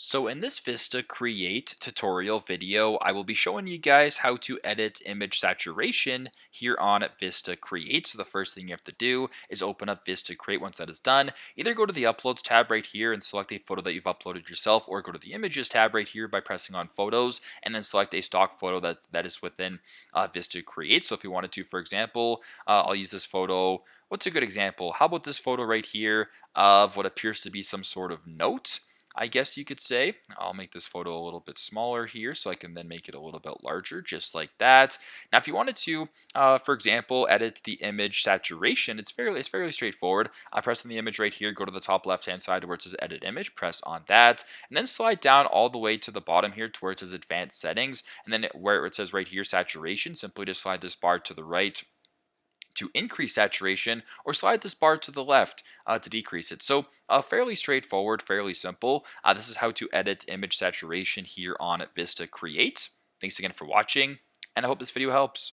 So in this VistaCreate tutorial video, I will be showing you guys how to edit image saturation here on VistaCreate. So the first thing you have to do is open up VistaCreate. Once that is done, either go to the Uploads tab right here and select a photo that you've uploaded yourself, or go to the Images tab right here by pressing on Photos, and then select a stock photo that is within VistaCreate. So if you wanted to, for example, I'll use this photo. What's a good example? How about this photo right here of what appears to be some sort of note? I guess you could say. I'll make this photo a little bit smaller here so I can then make it a little bit larger, just like that. Now, if you wanted to, for example, edit the image saturation, it's fairly straightforward. I press on the image right here, go to the top left-hand side where it says Edit Image, press on that, and then slide down all the way to the bottom here to where it says Advanced Settings, and then where it says right here Saturation, simply just slide this bar to the right to increase saturation, or slide this bar to the left to decrease it. So fairly straightforward, fairly simple. This is how to edit image saturation here on VistaCreate. Thanks again for watching, and I hope this video helps.